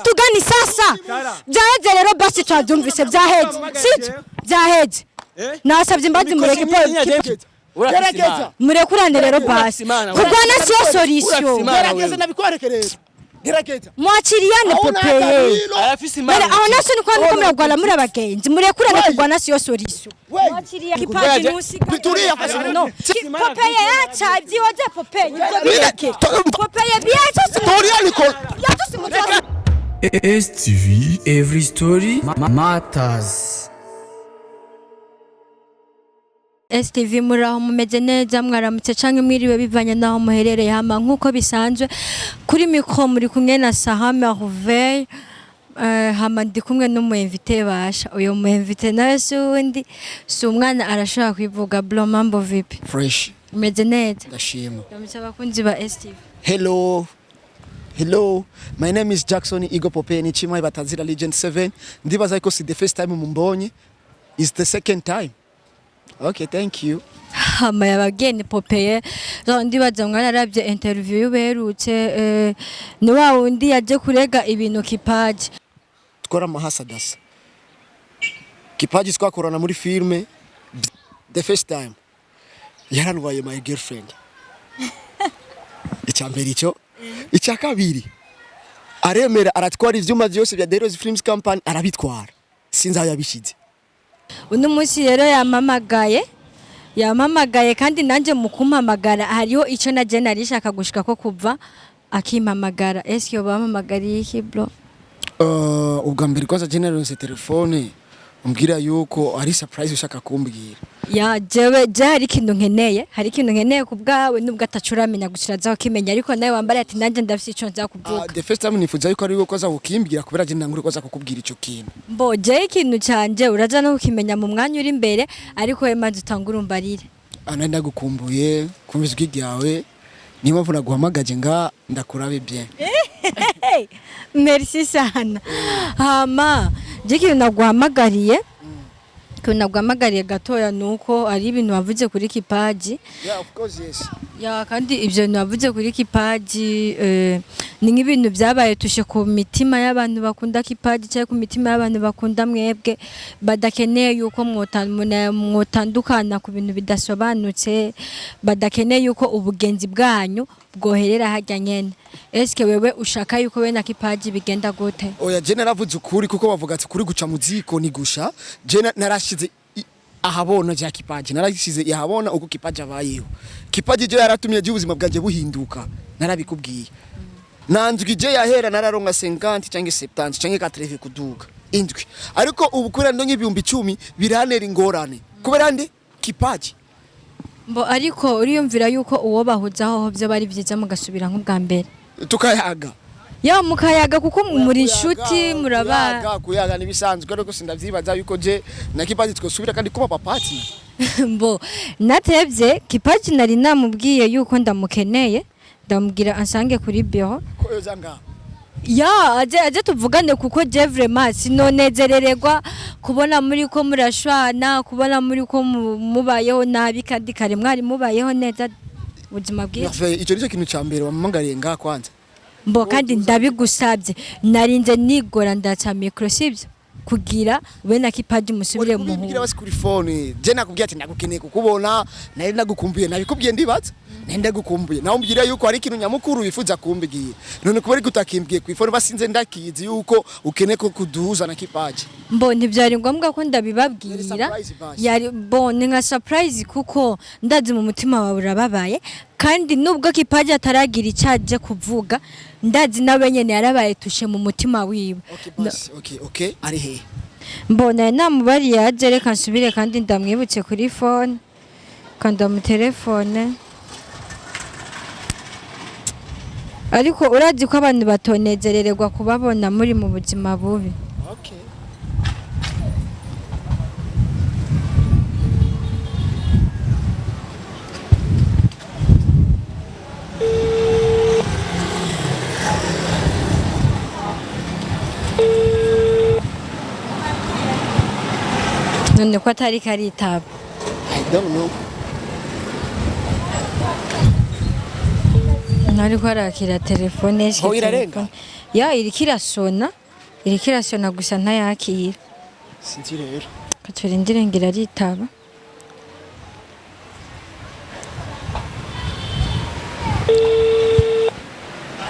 tugani sasa byaheze rero basi twabyumvise byaheze sibyo byaheze nasabye imbazi mureke murekurane rero basi kurwana siyo solution gerageza nabikwereke rero gerageza mwakiriyane popeye bere aho naso ni kwa nuko muragwala muri abagenzi murekurane kurwana siyo solution mwakiriya Kipaji musika turiya no popeye yacha byihoze popeye popeye byacha turiya niko yatusi mutwa STV every story matters. STV muraho mumeze neza mwaramutse canke mwiriwe bivanye naho muherereye hama nkuko bisanzwe kuri mikro muri kumwe na Sahama Yivye hama ndi kumwe n'umu invité basha uyo mu invité nawe sundi si umwana arashaka kwivuga blo mambo vipi fresh meze neza ndashima ndamutse abakunzi ba STV. Hello, my name is Jackson Igo Popeni Chimai Batazira Legend 7. Ndibaza ko si the first time mumbonye, is the second time. Okay, thank you. Hama yabageni popeye ndibaza mwana arabye interview yuberutse ni wa wundi yaje kurega ibintu Kipaji. Twara mahasadasa. Kipaji twakorana muri filme the first time. Yaranwaye my girlfriend. Icyambere ico icya kabiri aremera aratwara ivyuma byose bya Deros Films Company arabitwara sinzi aho yabishize. Uno munsi rero yamamagaye kandi nanje mukumpamagara hariho ico na je narishaka gushika ko kuva akimpamagara. Eske bamamagariye iki bro? Ubwa mbere kwaza generose telefone umbwira yuko ari surprise ushaka kumbwira. Ya jewe hari ikintu nkeneye kubwawe nubwo atacuramenya gushirazaho kimenya ariko nawe wambare ati nanje ndafite ico nza kuvuga. The first time nifuza yuko ari uko za kukimbwira kubera je ndangure kwaza kukubwira ico kintu. Mbo je ikintu cyanje uraza no kukimenya mu mwanya uri imbere ariko we manzi utangura umbarire. Ananda gukumbuye kumva ijwi ryawe niba mvuna guhamagaje nga ndakurabe bien. Merci sana. Hama je kintu naguhamagariye kunagwamagariye gatoya nuko ari ibintu wavuze kuri Kipaji. Yeah, of course yes. Ya kandi ibyo navuze kuri Kipaji ni nk'ibintu byabaye tushe ku mitima y'abantu bakunda Kipaji cyangwa ku mitima y'abantu bakunda mwebwe badakeneye yuko mwotandukana ku bintu bidasobanutse badakeneye yuko ubugenzi bwanyu bwoherera hajya nyene. Eske wewe ushaka yuko we na Kipaji bigenda gute? Oya je naravuze ukuri kuko bavuga ati kuri guca muziko ni gusha je narashize ahabona ja Kipaji narashize yahabona uko Kipaji abayeho. Kipaji je yaratumye je ubuzima bwanje buhinduka narabikubwiye. Nanzwi je yahera nararonka 50 cyangwa 70 cyangwa 80 kuduga indwi ariko ubu kuri ndo nk'ibihumbi 10 biranera ingorane kubera ndi Kipaji. Mbo ariko uriyumvira yuko uwo bahuzaho byo bari byiza mugasubira nk'ubwa mbere tukayaga ya mukayaga kuko muri inshuti muraba kuyaga nibisanzwe ariko sindavyibaza yuko je na Kipaji twosubira kandi kuba papati. Mbo natevye Kipaji nari namubwiye yuko ndamukeneye ndamubwira ansange kuri bureau ko yozanga ya aje tuvugane kuko je vraiment sinonezerererwa kubona muri ko murashwana kubona muri ko mubayeho nabi kandi kare mwari mubayeho neza ubuzima bwiza. Ico nico kintu cyambere wamangariye nga kwanza. Mbo kandi ndabigusabye narinze nigora ndaca micro sibyo kugira we na Kipaji musubire mu Muhungu basi kuri phone je nakubwiye ati ndagukeneye kukubona nari nagukumbuye nabikubwiye ndibaza nende gukumbuye naho mbwira yuko ari ikintu nyamukuru wifuza kumbwiye none kuba ari gutakimbwiye ku phone basinze ndakizi yuko ukeneye ko kuduhuza na Kipaji. Mbo ntibyari ngombwa ko ndabibabwira yari bone nka surprise kuko ndazi mu mutima wawe urababaye kandi nubwo Kipaji ataragira icyaje kuvuga ndazi nawe nyene yarabaye tushe mu mutima wiwe. Okay ari he mbona namubari yaje reka nsubire kandi ndamwibutse kuri phone kandi mu telefone ariko urazi ko abantu batonezerererwa kubabona muri mu buzima bubi. Okay. None ko atari karitaba. I don't know. ariko arakira telefone Ho irarenga? ya irikirasona gusa ntayakira sinzi rero katurindire ngira aritaba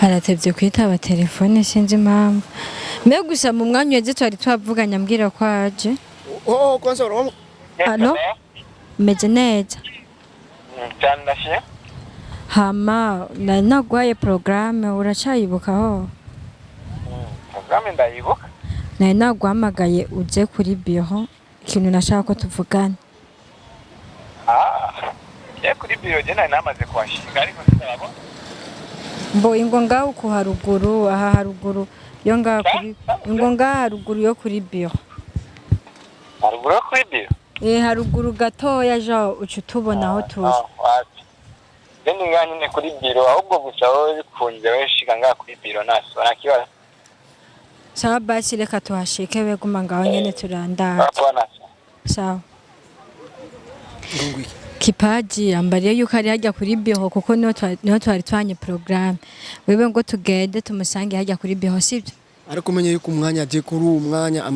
haratevye kwitaba telefone sinzi impamvu me gusa mu mwanya weze twari twavuganye ambwira ko aje kwanza uramu alo meze neza cyane hama nagwaye programme uracayibukaho programme ndayibuka nari naguhamagaye uje kuri biro ikintu nashaka ko tuvugana kuri biro je nari namaze kuhashinga ariko sinabona mbo ingo ngaho ku haruguru aha haruguru yo ngaho kuri ingo ngaho haruguru yo kuri biro haruguru kuri biro haruguru gatoya jo uca utubona aho tuzi Ndi nganyine kuri biro ahubwo gusa wowe bikunze weshika ngaho kuri biro nasona kibazo sawa basi reka tuhashike beguma ngaho nyene turandara sawa Kipaji ambariye yuko ari hajya kuri biro kuko niho twari twanye programme wewe ngo tugende tumusange hajya kuri biro sibyo ariko umenye yuko umwanya aje kuri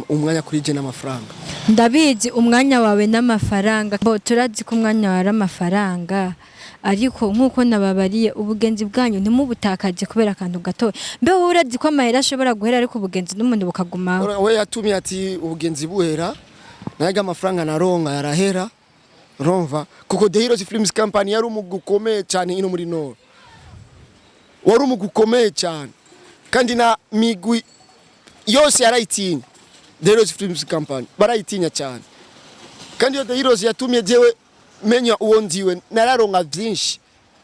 umwanya kuri je n'amafaranga ndabizi umwanya wawe n'amafaranga bo turazi ko umwanya wawe amafaranga ariko nkuko nababariye ubugenzi bwanyu ntimubutakaje kubera akantu gato mbe wowe urazi ko amahera ashobora guhera ariko ubugenzi n'umuntu bukaguma we yatumye ati ubugenzi buhera naga amafaranga naronka yarahera romva kuko The Heroes Films Company yari umugukomeye cyane ino muri Nord wari umugukomeye cyane kandi na migwi yose yarayitinya The Heroes Films Company barayitinya cyane kandi yo The Heroes yatumye jewe menya uwo ndiwe nararonka byinshi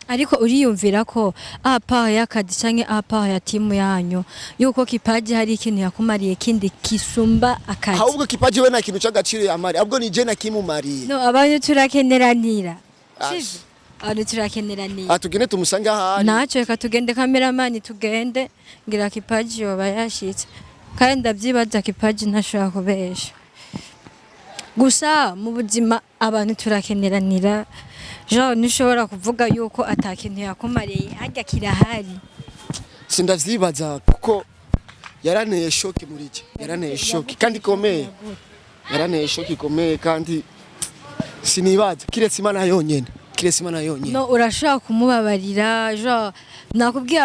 ariko uriyumvira ko apa yakadi canke apa ya timu yanyu yuko Kipaji hari ikintu yakumariye kindi kisumba akadi ahubwo Kipaji we na kintu cy'agaciro yamari ahubwo ni je na kimumariye no abantu turakeneranira sivyo abantu turakeneranira tugende tumusanga ahari naco reka tugende cameraman tugende ngira Kipaji yoba yashitse kandi ndavyibaza Kipaji ntashobora kubesha gusa mu buzima abantu turakeneranira Jean nishobora kuvuga yuko atakintu yakumariye hajya kirahari sindavyibaza kuko yaraneye shoki muri je yaraneye shoki kandi komeye yaraneye shoki komeye kandi sinibaza kiretse Imana yonyene no urashaka kumubabarira Jean nakubwiye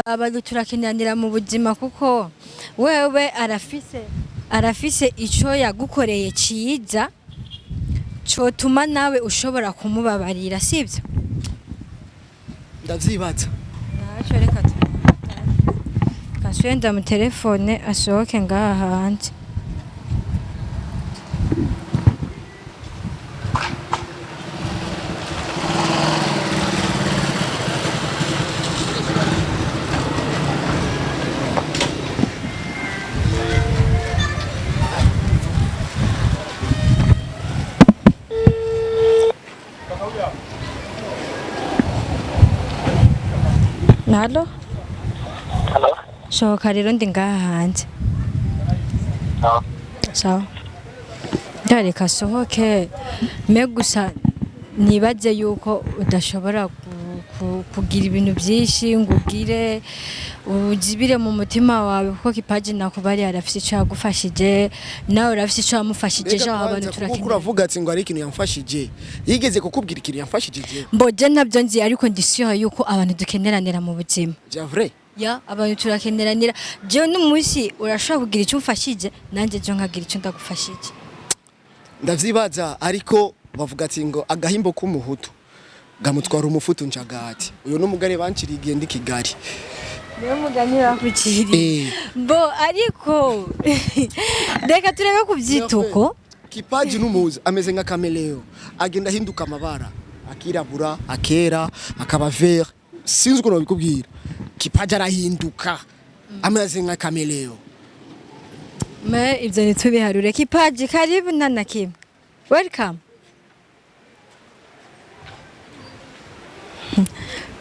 abantu turakeneranira mu buzima kuko wewe arafise ico yagukoreye ciza cotuma nawe ushobora kumubabarira sivyo ndavyibaza naco reka kaswenda mu telefone asohoke ngaha hanze Halo? Halo? Sohoka rero ndi ngaha hanze. Sawa. Sawa. Ndareka sohoke me gusa nibaze yuko udashobora kugira ibintu byinshi ngubwire uzibire mu mutima wawe kuko Kipaji nakubari arafise ico yagufashije nawe urafise ico yamufashije jo abantu turakeneye uravuga ati ngo ari ikintu yamfashije yigeze kukubwira ikintu yamfashije je mboje ntabyo nzi ariko ndisiyo yuko abantu dukeneranira mu buzima ja vrai ya abantu turakeneranira je n'umusi urashaka kugira ico umfashije nanje je nkagira ico ndagufashije ndavyibaza ariko bavuga ati ngo agahimbo k'umuhutu gamutwara umufutu njagati uyo n'umugare bancirigiye ndi Kigali niyo muganira kuciri bo ariko reka turebe kuvyituko Kipaji n'umuzi ameze nka kameleo agenda hinduka amabara akirabura akera akaba vert sinzi uko nabikubwira Kipaji arahinduka ameze nka kameleo me ivyo nitubiharure Kipaji karibu nanakim welcome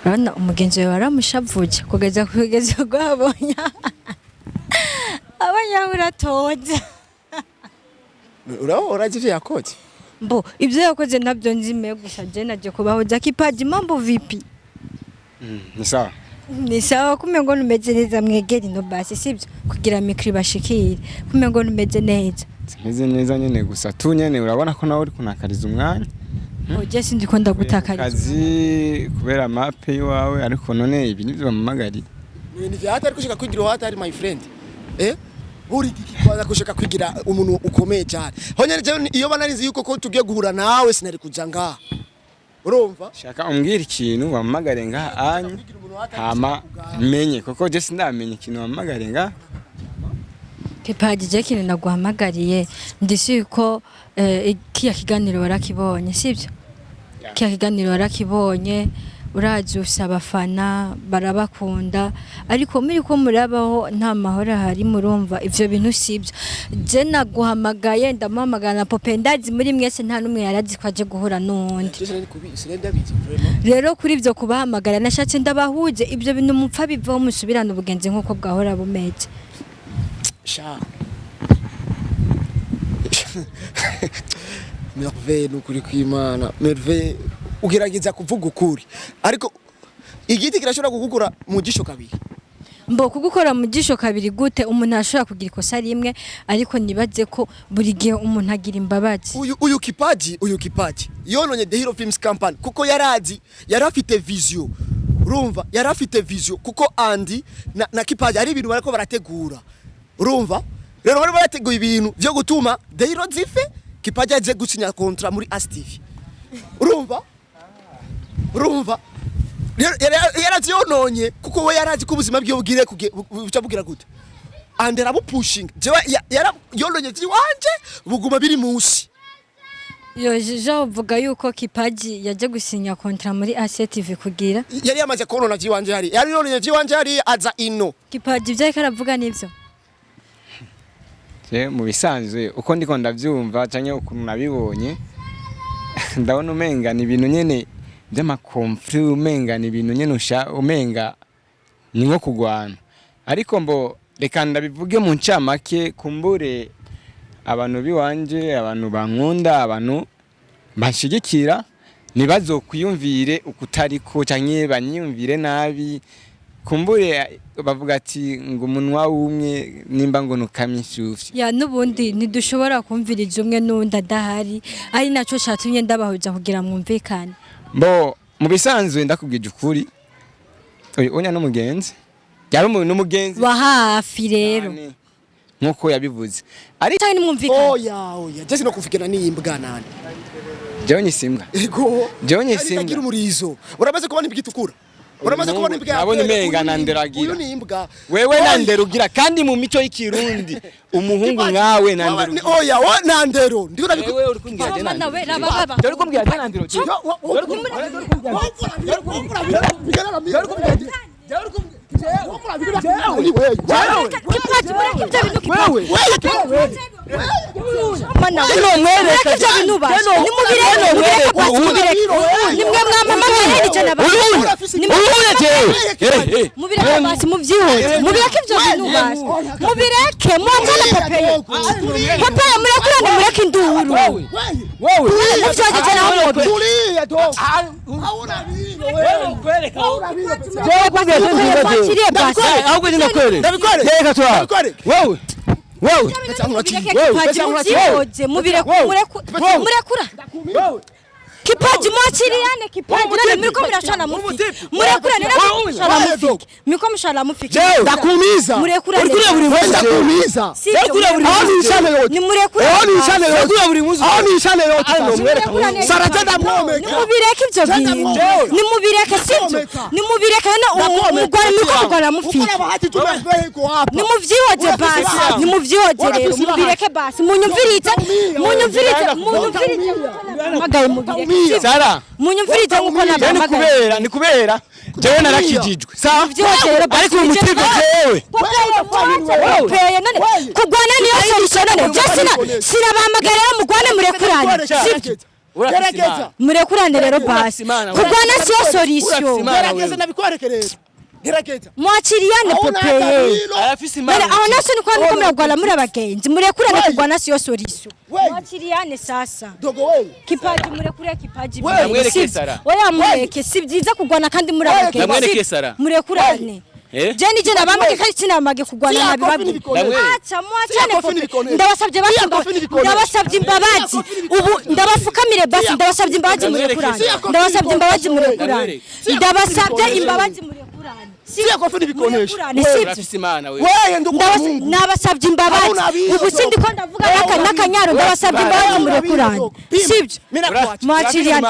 Rana umugenzi wawe waramushavuje kugeza gwabonye abanyahura toza uraje ivyo yakoze mbo ivyo yakoze ntabyo nzime gusa je naje kubahoza Kipaji mambo vipi ni sawa Ni sawa kumengo numeze neza mwegera ino basi sibyo kugira mikri bashikire kumengo numeze neza. Meze neza nyene gusa tu nyene urabona ko nawe uri kunakariza umwanya. Oje sindi ko ndagutakariza. Kazi kubera mape iwawe ariko none ibi nivyo bamamagarira. Ni vyatari kushika kwigira hatari my friend. Buri kikwaza kushaka kwigira umuntu ukomeye cyane. Honyene je iyo bananize yuko ko tugiye guhura nawe sinari kuja ngaha. Urumva? Shaka umbwira ikintu bamamagare ngaha anye. Hama menye koko je sindamenye ikintu bamamagare ngaha. Kipaji je kintu naguhamagariye ndisi ko kiya kiganiro warakibonye sibyo? Kiya kiganiro warakibonye uraje usaba fana barabakunda ariko muri ko murabaho nta mahoro hari murumva ivyo bintu sibyo. Je naguhamagaye ndamuhamagana Pope ndazi muri mwese nta numwe yarazi kwaje guhura nundi. Rero kuri ivyo kubahamagara nashatse ndabahuje ivyo bintu mupfa bivaho musubirana ubugenzi nkuko bwahora bumeze. Sha. Merveille nukuri kwimana. Merveille ugerageza kuvuga ukuri. Ariko igiti kirashobora kugukura mu gisho kabiri. Mbo kugukora mu gisho kabiri gute umuntu ashobora kugira ikosa rimwe ariko nibaze ko buri gihe umuntu agira imbabazi. Uyu Kipaji yononye The Hero Films Company kuko yarafite vision. Urumva yarafite vision kuko Andy na Kipaji ari ibintu barako barategura. Urumva rero bari barateguye ibintu byo gutuma The Hero zife Kipaji aje gusinya contrat muri ASTV. Urumva yaravyononye kuko we yarazi ko ubuzima bwiwe bugire buca bugira gute and arabu pushing jewe yononye wanje buguma biri musi. Yo jeje uvuga yuko Kipaji yaje gusinya contrat muri ASTV kugira yari yamaze konona vyiwanje yari yononye vyiwanje hari aza ino. Kipaji byaye karavuga nivyo je mu bisanzwe uko ndiko ndavyumva canke ukuntu nabibonye ndabona umenga ni ibintu nyene by'amakonfli umenga ni ibintu nyene umenga ni nko kugwana ariko mbo reka ndabivuge mu ncamake kumbure abantu biwanje abantu bankunda abantu bashigikira nibazokwiyumvire ukutariko canke banyumvire nabi kumbure bavuga ati ngo umunwa wumwe nimba ngo nukamishufye ya nubundi ntidushobora kumviriza umwe nundi adahari ari naco catumye ndabahuza kugira mwumvikane. Mbo mu bisanzwe ndakubwije ukuri onya n'umugenzi yari umuntu n'umugenzi wa hafi rero nkuko yabivuze ari cyane mwumvikane. Oya je sino kufikana n'imbwa nani jewe nyisimbwa ego jewe nyisimbwa agira umurizo uramaze kubona ibigitukura uramaze kubona imbwa nabone menga nanderagira uyu ni imbwa wewe nanderugira kandi mu mico y'ikirundi umuhungu nkawe nanderugira oya wa nandero ndiko nabiko wewe uri kumbwira je nandero dore kumbwira je nandero dore ahubwo ndinakwere reka twa wewe murekura Kipaji mwachiliane Kipaji nani mliko mnashana mufiki murekura nani mshana mufiki mliko mshana mufiki ndakumiza murekura buri munsi ndakumiza murekura buri munsi ni murekura buri munsi nishane yote sarata ndamwomeka ni mubireke ivyo bintu ni mubireke sivyo ni mubireke na umugore mliko mugora mufiki ni muvyihoje basi ni muvyihoje rero mubireke basi munyumvirize magaye mubireke Sara munyumvirize nkuko nabamagaye ni kubera jewe narakijijwe sawa ariko umutima jewe peye none kugwana niyo solution none je sinabamagara mugwane murekuranye sivyo gerageza murekurane rero basi kugwana siyo solution gerageza nabikwereke rero gerageza mwakiriyane Popeye arafise Dore imana aho naso ni kwa niko muragwana muri abagenzi murekurane Wewe. kugwana siyo soriso Wewe. mwakiriyane sasa dogo wewe Kipaji murekure Kipaji Wewe. Namwereke Sara. oya mureke si byiza kugwana kandi muri Wewe. abagenzi Namwereke Sara. murekurane Eh? je nije nabambike kandi sinamage kugwana Siya nabibabi kofi nibikonesha. acha mwachane Siya kofi Popeye nibikonesha. ndabasabye Siya basi kofi nibikonesha. ndabasabye imbabazi Siya kofi nibikonesha. ubu ndabafukamire basi ndabasabye imbabazi Namwereke. murekurane Siya kofi ndabasabye imbabazi nibikonesha. murekurane Siya kofi ndabasabye nibikonesha. imbabazi murekurane Siya kofi nibikonesha. murekurane Wewe. sibyo arafise imana we wewe ndukora Mungu nabasabye imbabazi Aho nabizi ubu sindi ko ndavuga n'akanyaro ndabasabye imbabazi murekurane sibyo mwakiriyane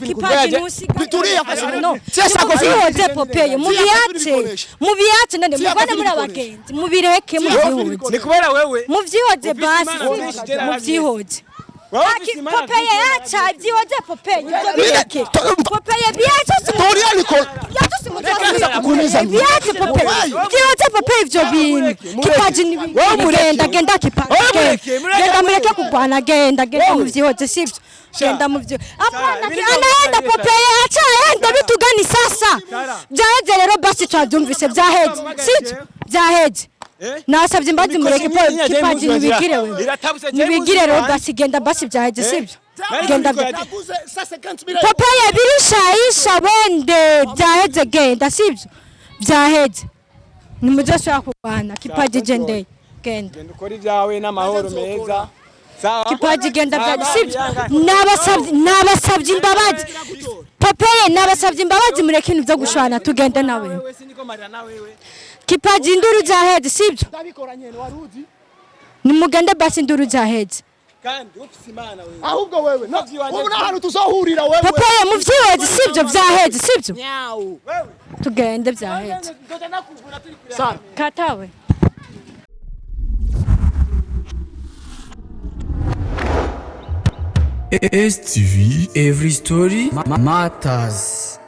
Kipaji nusiga Tulia no Sasa kofi mubihoze Popeye mubiyace none mugwane muri abagenzi mubireke mubyihoze ni kubera wewe muvyihoze basi Imana, muvyihoze ufise imana Popeye yaca byihoze Popeye ibyo bireke Popeye biyace Tulia niko biyace Popeye byihoze Popeye ibyo bintu Kipaji ni genda Kipaji genda mureke kugwana genda muvyihoze sibyo genda muvyo apana anaenda Popeye acha aenda bitugani sasa byaheze rero basi twabyumvise byaheze sibyo byaheze nasabye imbazi mureke Kipaji nibigire wewe nibigire rero basi genda basi byaheze sibyo genda Popeye birishaisha wende byaheze genda sibyo byaheze nimujashaka kugwana Kipaji gende genda ukora ibyawe n'amahoro meza sawa Kipaji genda byaheze sibyo nabasabye imbabazi Popeye nabasabye imbabazi mureke ibintu byo gushwana tugende nawe wewe siniko marira na wewe Kipaji induru zaheze sibyo nimugende basi induru zaheze kandi ufise imana wewe ahubwo wewe ubu nahantu tuzohurira wewe Popeye muvyihoze sibyo byaheze sibyo nyawu tugende byaheze ndoda nakugura turi kure Sara katawe STV, every story matters.